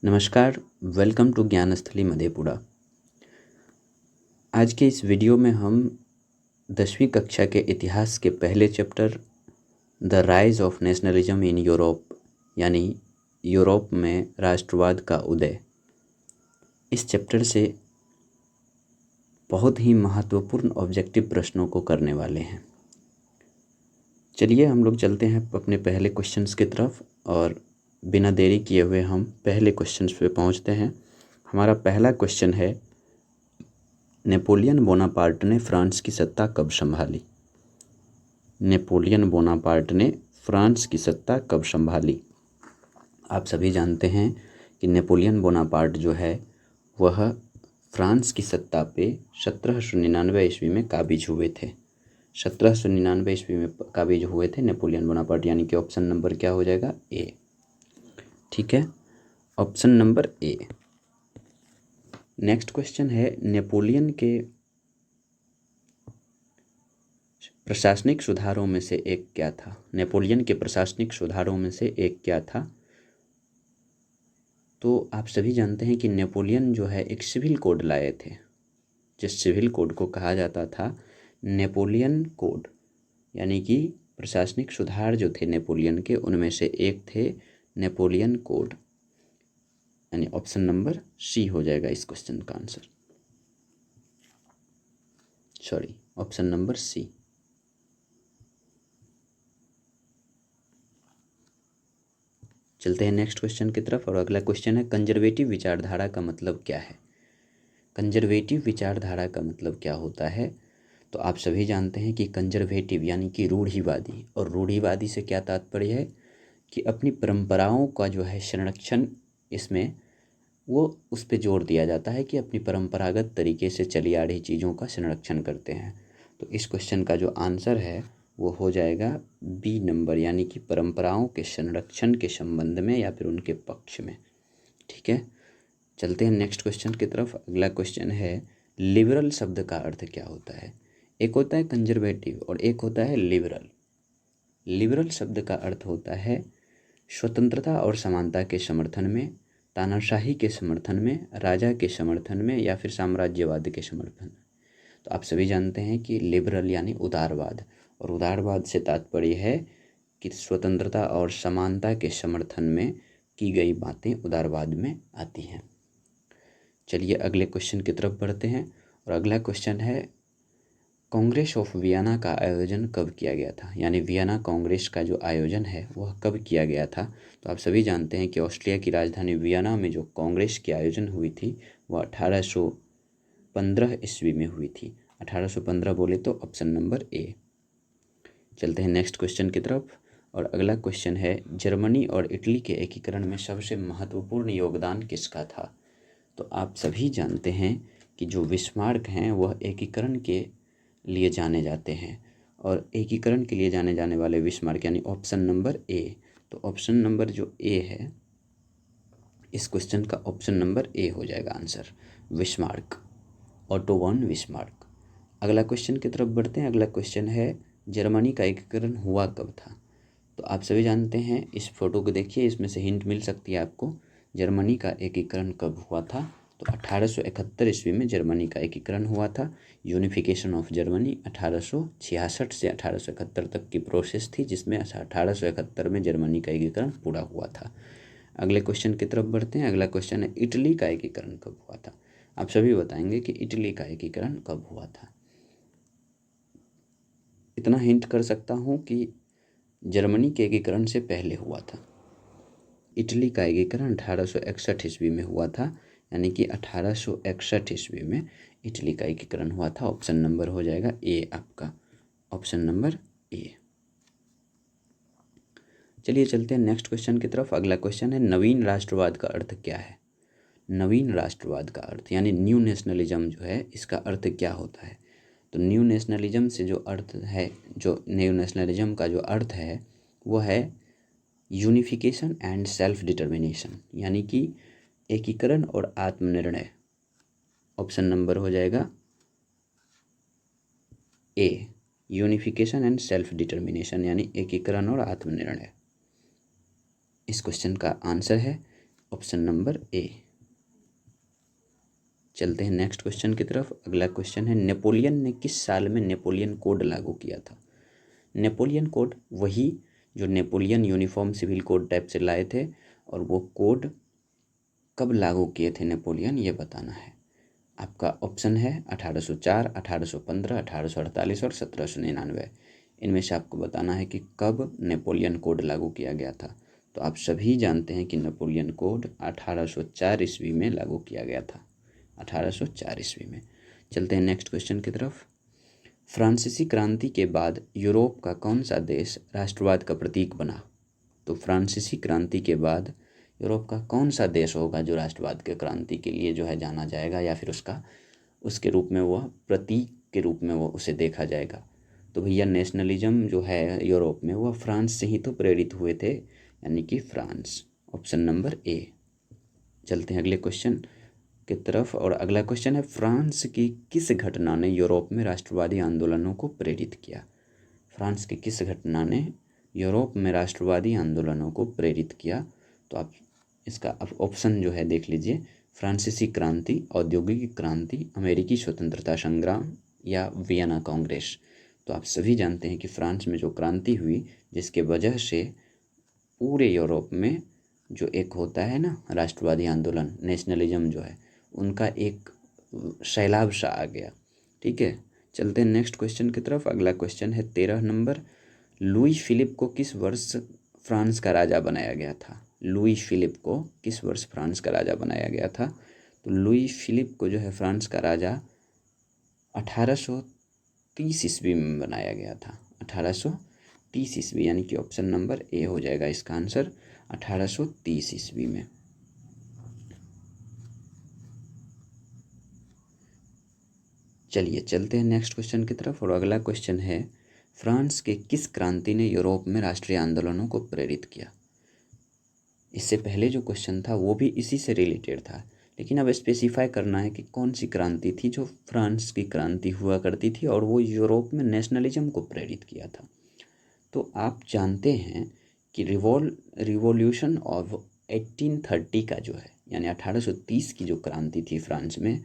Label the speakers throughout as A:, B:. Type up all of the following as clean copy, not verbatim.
A: नमस्कार, welcome to Gyansthali Madhepura. आज के इस वीडियो में हम 10वीं कक्षा के इतिहास के पहले chapter the rise of nationalism in Europe यानी यूरोप में राष्ट्रवाद का उदय, इस चैप्टर से बहुत ही महत्वपूर्ण ऑब्जेक्टिव प्रश्नों को करने वाले हैं। चलिए हम लोग चलते हैं अपने पहले क्वेश्चंस की तरफ और बिना देरी किए हुए हम पहले क्वेश्चंस पे पहुंचते हैं। हमारा पहला क्वेश्चन है, नेपोलियन बोनापार्ट ने फ्रांस की सत्ता कब संभाली? नेपोलियन बोनापार्ट ने फ्रांस की सत्ता कब संभाली? आप सभी जानते हैं कि नेपोलियन बोनापार्ट जो है वह फ्रांस की सत्ता पे 1799 ईस्वी में काबिज हुए थे। 1799 ईस्वी में काबिज हुए थे नेपोलियन बोनापार्ट, यानी कि ऑप्शन नंबर क्या हो जाएगा? ए। ठीक है, option number A. Next question है, नेपोलियन के प्रशासनिक सुधारों में से एक क्या था? नेपोलियन के प्रशासनिक सुधारों में से एक क्या था? तो आप सभी जानते हैं कि नेपोलियन जो है एक सिविल कोड लाए थे, जिस सिविल कोड को कहा जाता था नेपोलियन कोड, यानी कि प्रशासनिक सुधार जो थे नेपोलियन के, उनमें से एक थे नेपोलियन कोड, यानी ऑप्शन नंबर सी हो जाएगा इस क्वेश्चन का answer. Sorry, option number C. चलते हैं नेक्स्ट क्वेश्चन की तरफ और अगला क्वेश्चन है, कंजर्वेटिव विचारधारा का मतलब क्या है? कंजर्वेटिव विचारधारा का मतलब क्या होता है? तो आप सभी जानते हैं कि कंजर्वेटिव यानी कि रूढ़िवादी, और रूढ़िवादी से क्या तात्पर्य है कि अपनी परंपराओं का जो है संरक्षण, इसमें वो उस पर जोर दिया जाता है कि अपनी परंपरागत तरीके से चली आ रही चीज़ों का संरक्षण करते हैं। तो इस क्वेश्चन का जो आंसर है वो हो जाएगा बी नंबर, यानी कि परंपराओं के संरक्षण के संबंध में या फिर उनके पक्ष में। ठीक है, चलते हैं नेक्स्ट क्वेश्चन की तरफ। अगला क्वेश्चन है, लिबरल शब्द का अर्थ क्या होता है? एक होता है कंजर्वेटिव और एक होता है लिबरल। लिबरल शब्द का अर्थ होता है स्वतंत्रता और समानता के समर्थन में, तानाशाही के समर्थन में, राजा के समर्थन में या फिर साम्राज्यवाद के समर्थन में। तो आप सभी जानते हैं कि लिबरल यानी उदारवाद, और उदारवाद से तात्पर्य है कि स्वतंत्रता और समानता के समर्थन में की गई बातें उदारवाद में आती हैं। चलिए अगले क्वेश्चन की तरफ बढ़ते हैं और अगला क्वेश्चन है, कांग्रेस ऑफ वियना का आयोजन कब किया गया था? यानी वियना कांग्रेस का जो आयोजन है वह कब किया गया था? तो आप सभी जानते हैं कि ऑस्ट्रिया की राजधानी वियना में जो कांग्रेस की आयोजन हुई थी वह 1815 ईस्वी में हुई थी। 1815 बोले तो ऑप्शन नंबर ए। चलते हैं नेक्स्ट क्वेश्चन की तरफ और अगला क्वेश्चन है, जर्मनी और इटली के एकीकरण में सबसे महत्वपूर्ण योगदान किसका था? तो आप सभी जानते हैं कि जो बिस्मार्क हैं वह एकीकरण के लिए जाने जाते हैं, और एकीकरण के लिए जाने जाने वाले बिस्मार्क यानी ऑप्शन नंबर ए। तो ऑप्शन नंबर जो ए है इस क्वेश्चन का ऑप्शन नंबर ए हो जाएगा answer, Bismarck, Otto von Bismarck. अगला क्वेश्चन की तरफ बढ़ते हैं। अगला क्वेश्चन है, जर्मनी का एकीकरण हुआ कब था? तो आप सभी जानते हैं, इस फोटो को देखिए, इसमें से हिंट मिल सकती है आपको। जर्मनी का एकीकरण कब हुआ था? तो 1871 ईस्वी में जर्मनी का एकीकरण हुआ था। यूनिफिकेशन ऑफ जर्मनी 1866 से 1871 तक की प्रोसेस थी, जिसमें 1871 में जर्मनी का एकीकरण पूरा हुआ था। अगले क्वेश्चन की तरफ बढ़ते हैं। अगला क्वेश्चन है, इटली का एकीकरण कब हुआ था? आप सभी बताएंगे कि इटली का एकीकरण कब हुआ था। इतना हिंट कर सकता हूँ कि जर्मनी के एकीकरण से पहले हुआ था। इटली का एकीकरण 1861 ईस्वी में हुआ था, यानी कि 1861 ईस्वी में इटली का एकीकरण हुआ था। ऑप्शन नंबर हो जाएगा ए आपका, ऑप्शन नंबर ए। चलिए चलते हैं नेक्स्ट क्वेश्चन की तरफ। अगला क्वेश्चन है, नवीन राष्ट्रवाद का अर्थ क्या है? नवीन राष्ट्रवाद का अर्थ यानी न्यू नेशनलिज्म जो है, इसका अर्थ क्या होता है? तो न्यू नेशनलिज्म से जो अर्थ है, जो न्यू नेशनलिज्म का जो अर्थ है वो है यूनिफिकेशन एंड सेल्फ डिटर्मिनेशन, यानी कि एकीकरण और आत्मनिर्णय। ऑप्शन नंबर हो जाएगा ए, यूनिफिकेशन एंड सेल्फ डिटर्मिनेशन, यानी एकीकरण और आत्मनिर्णय इस क्वेश्चन का आंसर है। Option number A. चलते हैं नेक्स्ट क्वेश्चन की तरफ। अगला क्वेश्चन है, नेपोलियन ने किस साल में नेपोलियन कोड लागू किया था? नेपोलियन कोड वही जो Napoleon uniform civil code type से लाए थे, और वो कोड कब लागू किए थे नेपोलियन, ये बताना है। आपका ऑप्शन है 1804, 1815, 1848 और 1799। इनमें से आपको बताना है कि कब नेपोलियन कोड लागू किया गया था। तो आप सभी जानते हैं कि नेपोलियन कोड 1804 ईस्वी में लागू किया गया था, 1804 ईस्वी में। चलते हैं नेक्स्ट क्वेश्चन की तरफ। फ्रांसीसी क्रांति के बाद यूरोप का कौन सा देश राष्ट्रवाद का प्रतीक बना? तो फ्रांसीसी क्रांति के बाद यूरोप का कौन सा देश होगा जो राष्ट्रवाद के क्रांति के लिए जो है जाना जाएगा, या फिर उसके रूप में वह प्रतीक के रूप में वो उसे देखा जाएगा? तो भैया नेशनलिज्म जो है यूरोप में वह फ्रांस से ही तो प्रेरित हुए थे, यानी कि फ्रांस, ऑप्शन नंबर ए। चलते हैं अगले क्वेश्चन की तरफ, और अगला क्वेश्चन है, फ्रांस की किस घटना ने यूरोप में राष्ट्रवादी आंदोलनों को प्रेरित किया? फ्रांस की किस घटना ने यूरोप में राष्ट्रवादी आंदोलनों को प्रेरित किया? तो आप इसका ऑप्शन जो है देख लीजिए, फ्रांसीसी क्रांति, औद्योगिक क्रांति, अमेरिकी स्वतंत्रता संग्राम या वियना कांग्रेस। तो आप सभी जानते हैं कि फ्रांस में जो क्रांति हुई, जिसके वजह से पूरे यूरोप में जो एक होता है ना राष्ट्रवादी आंदोलन, नेशनलिज्म जो है, उनका एक सैलाब सा आ गया। ठीक है, चलते हैं नेक्स्ट क्वेश्चन की तरफ। अगला क्वेश्चन है 13 नंबर, लुई फिलिप को किस वर्ष फ्रांस का राजा बनाया गया था? लुई फिलिप को किस वर्ष फ्रांस का राजा बनाया गया था? तो लुई फिलिप को जो है फ्रांस का राजा 1830 ईस्वी में बनाया गया था, 1830 ईस्वी, यानी कि ऑप्शन नंबर ए हो जाएगा इसका आंसर, 1830 ईस्वी में। चलिए चलते हैं नेक्स्ट क्वेश्चन की तरफ, और अगला क्वेश्चन है, फ्रांस के किस क्रांति ने यूरोप में राष्ट्रीय आंदोलनों को प्रेरित किया? इससे पहले जो क्वेश्चन था वो भी इसी से रिलेटेड था, लेकिन अब स्पेसिफाई करना है कि कौन सी क्रांति थी जो फ्रांस की क्रांति हुआ करती थी और वो यूरोप में नेशनलिज्म को प्रेरित किया था। तो आप जानते हैं कि रिवॉल्यूशन ऑफ 1830 का जो है, यानी 1830 की जो क्रांति थी फ्रांस में,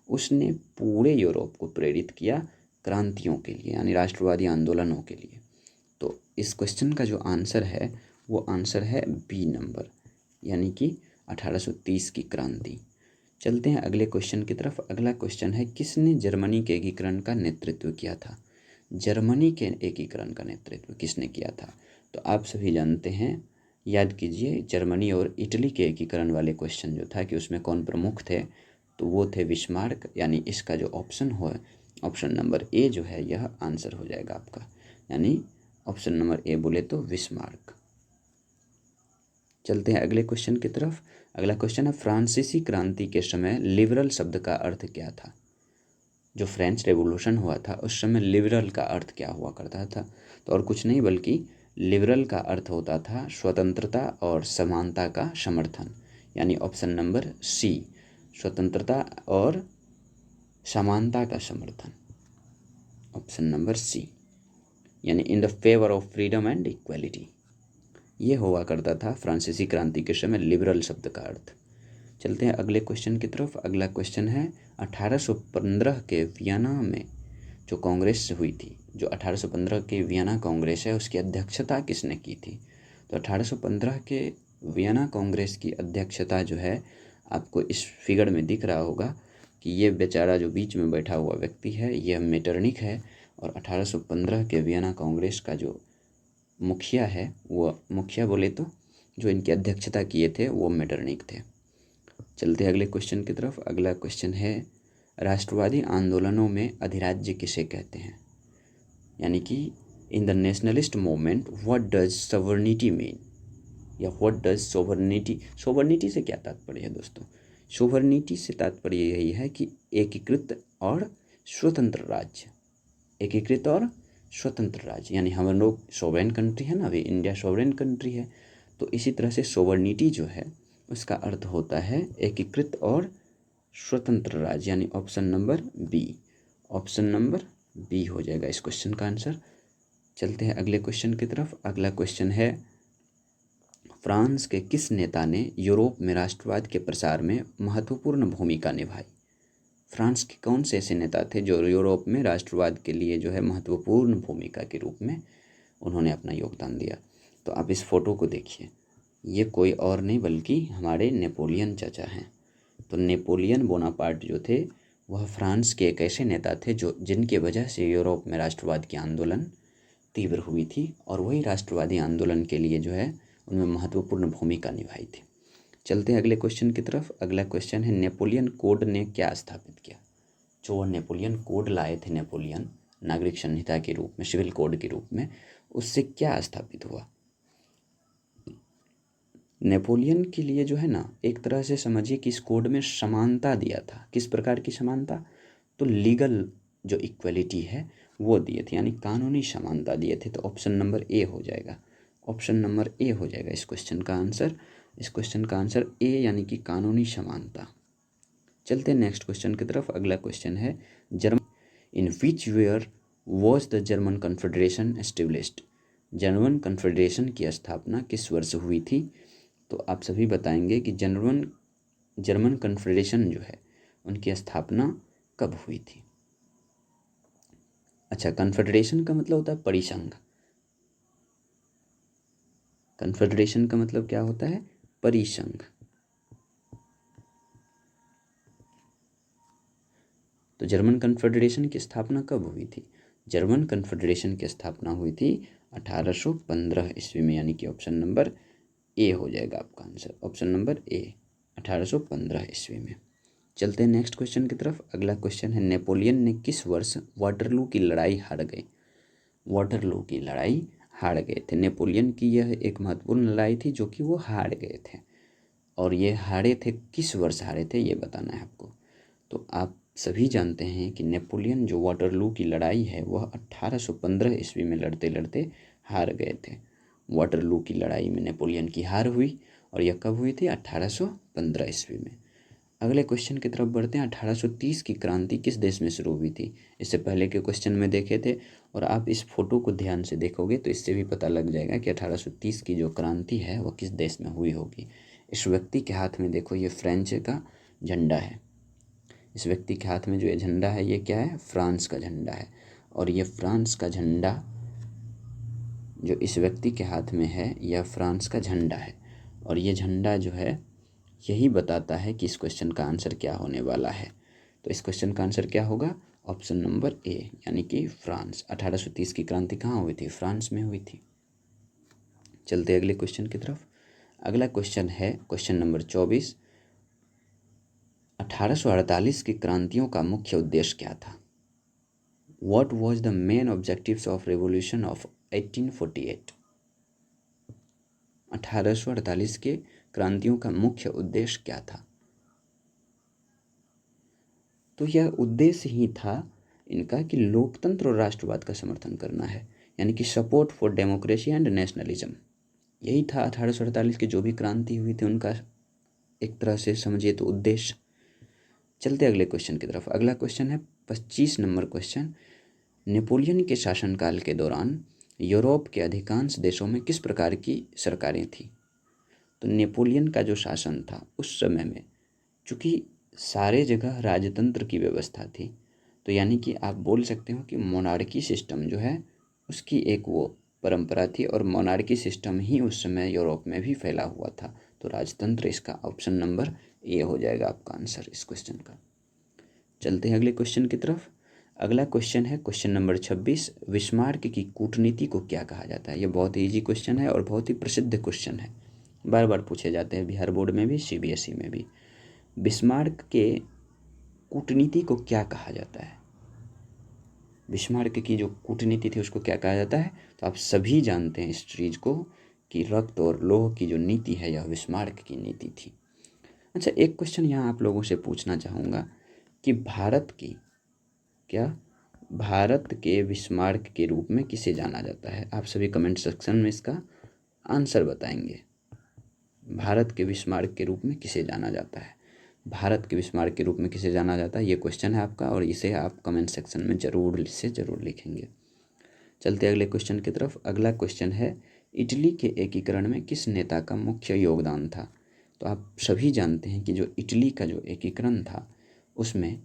A: उसने पूरे यूरोप को प्रेरित किया क्रांतियों के लिए, यानी राष्ट्रवादी आंदोलनों के लिए। तो इस क्वेश्चन का जो आंसर है वो आंसर है बी नंबर, यानी कि 1830 की क्रांति। चलते हैं अगले क्वेश्चन की तरफ। अगला क्वेश्चन है, किसने जर्मनी के एकीकरण का नेतृत्व किया था? जर्मनी के एकीकरण का नेतृत्व किसने किया था? तो आप सभी जानते हैं, याद कीजिए, जर्मनी और इटली के एकीकरण वाले क्वेश्चन जो था कि उसमें कौन प्रमुख थे, तो वो थे बिस्मार्क, यानी इसका जो ऑप्शन हो, ऑप्शन नंबर ए जो है यह आंसर हो जाएगा आपका, यानी ऑप्शन नंबर ए बोले तो बिस्मार्क। चलते हैं अगले क्वेश्चन की तरफ। अगला क्वेश्चन है, फ्रांसीसी क्रांति के समय लिबरल शब्द का अर्थ क्या था? जो फ्रेंच रेवोल्यूशन हुआ था उस समय लिबरल का अर्थ क्या हुआ करता था? तो और कुछ नहीं बल्कि लिबरल का अर्थ होता था स्वतंत्रता और समानता का समर्थन, यानी ऑप्शन नंबर सी, स्वतंत्रता और समानता का समर्थन, ऑप्शन नंबर सी, यानी in the favour of freedom and equality, ये हुआ करता था फ्रांसीसी क्रांति के समय लिबरल शब्द का अर्थ। चलते हैं अगले क्वेश्चन की तरफ। अगला क्वेश्चन है, 1815 के वियना में जो कांग्रेस हुई थी, जो 1815 के वियना कांग्रेस है, उसकी अध्यक्षता किसने की थी? तो 1815 के वियना कांग्रेस की अध्यक्षता जो है, आपको इस फिगर में दिख रहा होगा कि ये बेचारा जो बीच में बैठा हुआ व्यक्ति है यह मेटरनिक है, और 1815 के वियना कांग्रेस का जो मुखिया है, वो मुखिया बोले तो जो इनकी अध्यक्षता किए थे वो मेटरनिक थे। चलते हैं अगले क्वेश्चन की तरफ। अगला क्वेश्चन है, राष्ट्रवादी आंदोलनों में अधिराज्य किसे कहते हैं? यानी कि in the nationalist movement what does sovereignty mean, या व्हाट डज सोवर्निटी, सोवर्निटी से क्या तात्पर्य है दोस्तों? सोवर्निटी से तात्पर्य यही है कि एकीकृत और स्वतंत्र राज्य, एकीकृत और स्वतंत्र राज्य, यानी हम लोग सोवरेन कंट्री है ना, अभी इंडिया सोवरेन कंट्री है, तो इसी तरह से सोवर्निटी जो है उसका अर्थ होता है एकीकृत और स्वतंत्र राज्य, यानी option number B, option number B हो जाएगा इस क्वेश्चन का आंसर। चलते हैं अगले क्वेश्चन की तरफ। अगला क्वेश्चन है, फ्रांस के किस नेता ने यूरोप में राष्ट्रवाद के प्रसार में महत्वपूर्ण भूमिका निभाई? फ्रांस के कौन से ऐसे नेता थे जो यूरोप में राष्ट्रवाद के लिए जो है महत्वपूर्ण भूमिका के रूप में उन्होंने अपना योगदान दिया? तो आप इस फोटो को देखिए, ये कोई और नहीं बल्कि हमारे नेपोलियन चाचा हैं। तो नेपोलियन बोनापार्ट जो थे वह फ्रांस के एक ऐसे नेता थे जिनकी वजह से यूरोप में राष्ट्रवाद की आंदोलन तीव्र हुई थी और वही राष्ट्रवादी आंदोलन के लिए जो है उनमें महत्वपूर्ण भूमिका निभाई थी। चलते हैं अगले क्वेश्चन की तरफ। अगला क्वेश्चन है, नेपोलियन कोड ने क्या स्थापित किया? जो वह नेपोलियन कोड लाए थे नेपोलियन, नागरिक संहिता के रूप में, सिविल कोड के रूप में, उससे क्या स्थापित हुआ? नेपोलियन के लिए जो है ना, एक तरह से समझिए कि इस कोड में समानता दिया था। किस प्रकार की समानता? तो लीगल जो इक्वलिटी है वो दिए थे, यानी कानूनी समानता दिए थे। तो ऑप्शन नंबर ए हो जाएगा, ऑप्शन नंबर ए हो जाएगा इस क्वेश्चन का आंसर। इस क्वेश्चन का आंसर ए यानी कि कानूनी समानता। चलते हैं नेक्स्ट क्वेश्चन की तरफ। अगला क्वेश्चन है, in which year was the German confederation established? German confederation की स्थापना किस वर्ष हुई थी? तो आप सभी बताएंगे कि जर्मन कन्फेडरेशन जो है उनकी स्थापना कब हुई थी? अच्छा, कन्फेडरेशन का मतलब होता है परिसंघ। कन्फेडरेशन का मतलब क्या होता है? परिसंघ। तो जर्मन कन्फेडरेशन की स्थापना कब हुई थी? जर्मन कन्फेडरेशन की स्थापना हुई थी 1815 ईस्वी में, यानी कि ऑप्शन नंबर ए हो जाएगा आपका आंसर, ऑप्शन नंबर ए, 1815 ईस्वी में। चलते हैं नेक्स्ट क्वेश्चन की तरफ। अगला क्वेश्चन है, नेपोलियन ने किस वर्ष वाटरलू की लड़ाई हार गए? वाटरलू की लड़ाई हार गए थे। नेपोलियन की यह एक महत्वपूर्ण लड़ाई थी जो कि वो हार गए थे, और ये हारे थे, किस वर्ष हारे थे ये बताना है आपको। तो आप सभी जानते हैं कि नेपोलियन जो वाटरलू की लड़ाई है वह 1815 ईस्वी में लड़ते लड़ते हार गए थे। वाटरलू की लड़ाई में नेपोलियन की हार हुई, और यह कब हुई थी? 1815 ईस्वी में। अगले क्वेश्चन की तरफ बढ़ते हैं। 1830 की क्रांति किस देश में शुरू हुई थी? इससे पहले के क्वेश्चन में देखे थे, और आप इस फोटो को ध्यान से देखोगे तो इससे भी पता लग जाएगा कि 1830 की जो क्रांति है वह किस देश में हुई होगी। इस व्यक्ति के हाथ में देखो, ये फ्रेंच का झंडा है। इस व्यक्ति के हाथ में जो ये झंडा है ये क्या है? फ्रांस का झंडा है। और ये फ्रांस का झंडा जो इस व्यक्ति के हाथ में है यह फ्रांस का झंडा है, और ये झंडा जो है यही बताता है कि इस क्वेश्चन का आंसर क्या होने वाला है। तो इस क्वेश्चन का आंसर क्या होगा? ऑप्शन नंबर ए, यानी कि फ्रांस। 1830 की क्रांति कहाँ हुई थी? फ्रांस में हुई थी। चलते अगले क्वेश्चन की तरफ। अगला क्वेश्चन है क्वेश्चन नंबर 24। 1848 की क्रांतियों का मुख्य उद्देश्य क्या था? What was the main objectives of revolution of 1848? 1848 के क्रांतियों का मुख्य उद्देश्य क्या था? तो यह उद्देश्य ही था इनका कि लोकतंत्र और राष्ट्रवाद का समर्थन करना है, यानी कि support for democracy and nationalism. यही था 1848 की जो भी क्रांति हुई थी उनका एक तरह से समझिए तो उद्देश्य। चलते अगले क्वेश्चन की तरफ। अगला क्वेश्चन है 25 नंबर क्वेश्चन। नेपोलियन के शासनकाल के दौरान यूरोप के अधिकांश देशों में किस प्रकार की सरकारें थीं? तो नेपोलियन का जो शासन था उस समय में, चूँकि सारे जगह राजतंत्र की व्यवस्था थी, तो यानी कि आप बोल सकते हो कि मोनार्की सिस्टम जो है उसकी एक वो परंपरा थी, और मोनार्की सिस्टम ही उस समय यूरोप में भी फैला हुआ था। तो राजतंत्र इसका ऑप्शन नंबर ए हो जाएगा आपका आंसर इस क्वेश्चन का। चलते हैं अगले क्वेश्चन की तरफ। अगला क्वेश्चन है क्वेश्चन नंबर 26। बिस्मार्क की कूटनीति को क्या कहा जाता है? ये बहुत ही ईजी क्वेश्चन है और बहुत ही प्रसिद्ध क्वेश्चन है, बार बार पूछे जाते हैं बिहार बोर्ड में भी, सीबीएसई में भी। बिस्मार्क के कूटनीति को क्या कहा जाता है? बिस्मार्क की जो कूटनीति थी उसको क्या कहा जाता है? तो आप सभी जानते हैं इस चीज़ को कि रक्त और लौह की जो नीति है यह बिस्मार्क की नीति थी। अच्छा, एक क्वेश्चन यहाँ आप लोगों से पूछना चाहूँगा कि भारत के बिस्मार्क के रूप में किसे जाना जाता है? आप सभी कमेंट सेक्शन में इसका आंसर बताएंगे। भारत के बिस्मार्क के रूप में किसे जाना जाता है? भारत के बिस्मार्क के रूप में किसे जाना जाता है, ये क्वेश्चन है आपका, और इसे आप कमेंट सेक्शन में ज़रूर लिखेंगे। चलते अगले क्वेश्चन की तरफ। अगला क्वेश्चन है इटली के एकीकरण में किस नेता का मुख्य योगदान था? तो आप सभी जानते हैं कि जो इटली का जो एकीकरण था उसमें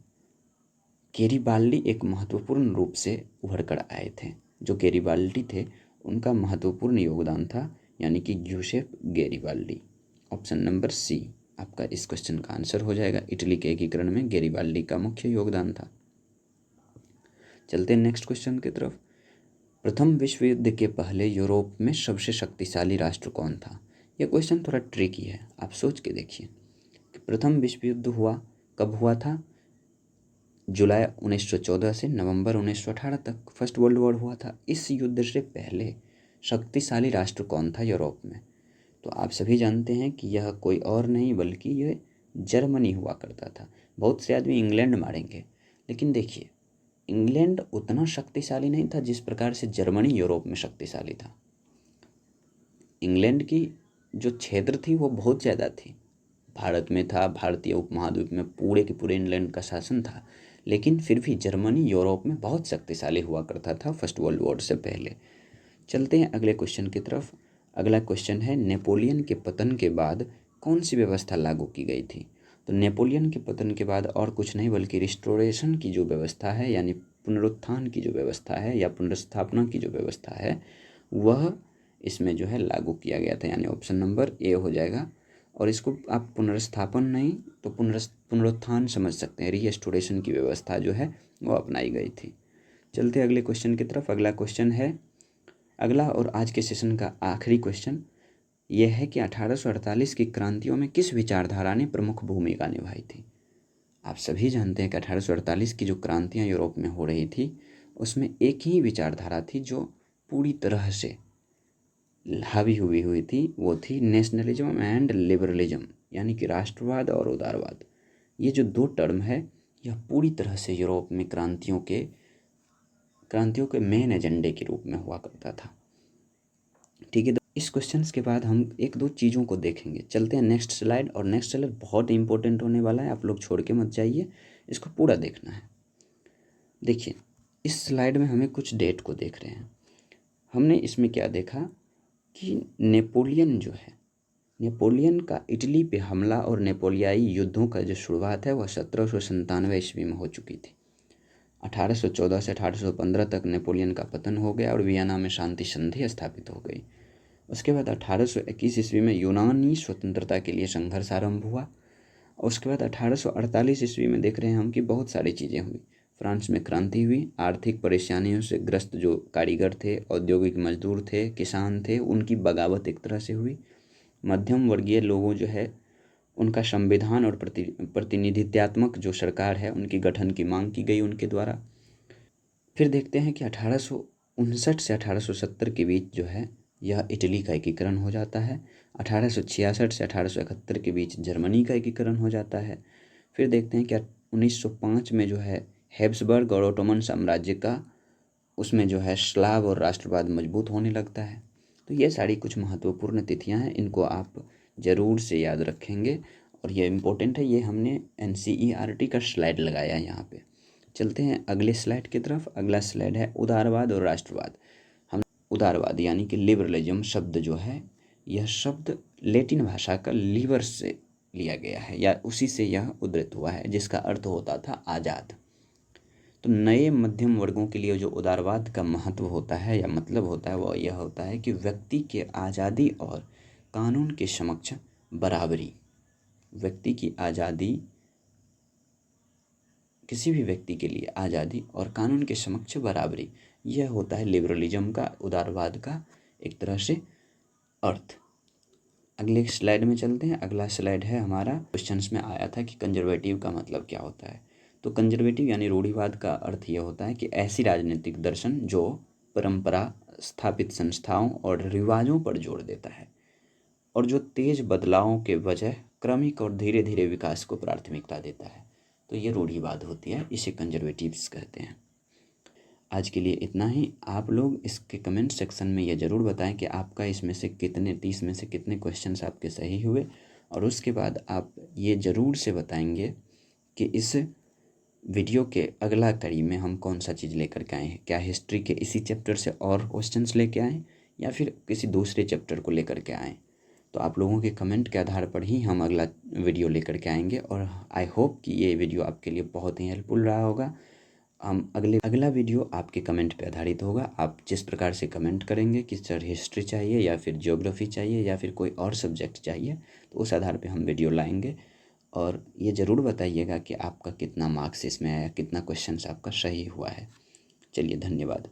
A: गैरिबाल्डी एक महत्वपूर्ण रूप से उभर कर आए थे। जो गैरिबाल्डी थे उनका महत्वपूर्ण योगदान था, यानी कि Giuseppe Garibaldi. Option number C आपका इस क्वेश्चन का आंसर हो जाएगा। इटली के एकीकरण में गैरिबाल्डी का मुख्य योगदान था। चलते हैं नेक्स्ट क्वेश्चन की तरफ। प्रथम विश्व युद्ध के पहले यूरोप में सबसे शक्तिशाली राष्ट्र कौन था? यह क्वेश्चन थोड़ा ट्रिकी है, आप सोच के देखिए कि प्रथम विश्व युद्ध हुआ कब हुआ था? जुलाई 1914 से नवंबर 1918 तक फर्स्ट वर्ल्ड वॉर हुआ था। इस युद्ध से पहले शक्तिशाली राष्ट्र कौन था यूरोप में? तो आप सभी जानते हैं कि यह कोई और नहीं बल्कि यह जर्मनी हुआ करता था। बहुत से आदमी इंग्लैंड मारेंगे, लेकिन देखिए इंग्लैंड उतना शक्तिशाली नहीं था जिस प्रकार से जर्मनी यूरोप में शक्तिशाली था। इंग्लैंड की जो क्षेत्र थी वो बहुत ज़्यादा थी, भारत में था, भारतीय उपमहाद्वीप में पूरे के पूरे इंग्लैंड का शासन था, लेकिन फिर भी जर्मनी यूरोप में बहुत शक्तिशाली हुआ करता था फर्स्ट वर्ल्ड वॉर से पहले। चलते हैं अगले क्वेश्चन की तरफ। अगला क्वेश्चन है, नेपोलियन के पतन के बाद कौन सी व्यवस्था लागू की गई थी? तो नेपोलियन के पतन के बाद और कुछ नहीं बल्कि रिस्टोरेशन की जो व्यवस्था है, यानी पुनरुत्थान की जो व्यवस्था है या पुनर्स्थापना की जो व्यवस्था है, वह इसमें जो है लागू किया गया था, यानी ऑप्शन नंबर ए हो जाएगा। और इसको आप पुनर्स्थापन नहीं तो पुनरुत्थान समझ सकते हैं। रीएस्टोरेशन की व्यवस्था जो है वो अपनाई गई थी। चलते अगले क्वेश्चन की तरफ। अगला क्वेश्चन है, अगला और आज के सेशन का आखिरी क्वेश्चन यह है कि 1848 की क्रांतियों में किस विचारधारा ने प्रमुख भूमिका निभाई थी? आप सभी जानते हैं कि 1848 की जो क्रांतियाँ यूरोप में हो रही थी उसमें एक ही विचारधारा थी जो पूरी तरह से हावी हुई थी, वो थी नेशनलिज्म एंड लिबरलिज्म, यानी कि राष्ट्रवाद और उदारवाद। ये जो दो टर्म है यह पूरी तरह से यूरोप में क्रांतियों के मेन एजेंडे के रूप में हुआ करता था। ठीक है, तो इस क्वेश्चंस के बाद हम एक दो चीज़ों को देखेंगे। चलते हैं नेक्स्ट स्लाइड, और नेक्स्ट स्लाइड बहुत इंपॉर्टेंट होने वाला है, आप लोग छोड़ के मत जाइए, इसको पूरा देखना है। देखिए इस स्लाइड में हमें कुछ डेट को देख रहे हैं। हमने इसमें क्या देखा कि नेपोलियन का इटली पे हमला और नेपोलियाई युद्धों का जो शुरुआत है वह 1797 ईस्वी में हो चुकी थी। 1814 से 1815 तक नेपोलियन का पतन हो गया और वियना में शांति संधि स्थापित हो गई। उसके बाद 1821 ईस्वी में यूनानी स्वतंत्रता के लिए संघर्ष आरंभ हुआ। उसके बाद 1848 ईस्वी में देख रहे हैं हम कि बहुत सारी चीज़ें हुई। फ्रांस में क्रांति हुई, आर्थिक परेशानियों से ग्रस्त जो कारीगर थे, औद्योगिक मजदूर थे, किसान थे, उनकी बगावत एक तरह से हुई। मध्यम वर्गीय लोगों जो है उनका संविधान और प्रतिनिधित्वात्मक जो सरकार है उनकी गठन की मांग की गई उनके द्वारा। फिर देखते हैं कि 1859 से 1870 के बीच जो है यह इटली का एकीकरण हो जाता है। 1866 से 1871 के बीच जर्मनी का एकीकरण हो जाता है। फिर देखते हैं कि 1905 में जो है हैब्सबर्ग और ओटोमन साम्राज्य का उसमें जो है स्लाव और राष्ट्रवाद मजबूत होने लगता है। तो ये सारी कुछ महत्वपूर्ण तिथियां हैं, इनको आप ज़रूर से याद रखेंगे और ये इम्पोर्टेंट है। ये हमने NCERT का स्लाइड लगाया है यहाँ पे। चलते हैं अगले स्लाइड की तरफ। अगला स्लाइड है उदारवाद और राष्ट्रवाद। हम उदारवाद यानी कि लिबरलिज्म शब्द जो है, यह शब्द लैटिन भाषा का लिबर से लिया गया है या उसी से यह उद्धृत हुआ है, जिसका अर्थ होता था आज़ाद। तो नए मध्यम वर्गों के लिए जो उदारवाद का महत्व होता है या मतलब होता है वह यह होता है कि व्यक्ति के आज़ादी और कानून के समक्ष बराबरी। व्यक्ति की आज़ादी, किसी भी व्यक्ति के लिए आज़ादी और कानून के समक्ष बराबरी, यह होता है लिबरलिज्म का, उदारवाद का एक तरह से अर्थ। अगले स्लाइड में चलते हैं। अगला स्लाइड है हमारा, क्वेश्चंस में आया था कि कंजर्वेटिव का मतलब क्या होता है। तो कंजर्वेटिव यानी रूढ़िवाद का अर्थ यह होता है कि ऐसी राजनीतिक दर्शन जो परंपरा, स्थापित संस्थाओं और रिवाजों पर जोर देता है और जो तेज बदलावों के बजाय क्रमिक और धीरे धीरे विकास को प्राथमिकता देता है। तो ये रूढ़िवाद होती है, इसे कंजर्वेटिव्स कहते हैं। आज के लिए इतना ही। आप लोग इसके कमेंट सेक्शन में ये ज़रूर बताएं कि आपका इसमें से कितने 30 में से कितने क्वेश्चंस आपके सही हुए, और उसके बाद आप ये ज़रूर से बताएंगे कि इस वीडियो के अगला कड़ी में हम कौन सा चीज़ लेकर के आए हैं। क्या हिस्ट्री के इसी चैप्टर से और क्वेश्चंस लेके आएँ या फिर किसी दूसरे चैप्टर को लेकर के आएँ। तो आप लोगों के कमेंट के आधार पर ही हम अगला वीडियो लेकर के आएंगे और आई होप कि ये वीडियो आपके लिए बहुत ही हेल्पफुल रहा होगा। हम अगला वीडियो आपके कमेंट पे आधारित होगा। आप जिस प्रकार से कमेंट करेंगे कि सर हिस्ट्री चाहिए या फिर ज्योग्राफी चाहिए या फिर कोई और सब्जेक्ट चाहिए, तो उस आधार पे हम वीडियो लाएंगे। और ये ज़रूर बताइएगा कि आपका कितना मार्क्स इसमें आया, कितना क्वेश्चन आपका सही हुआ है। चलिए, धन्यवाद।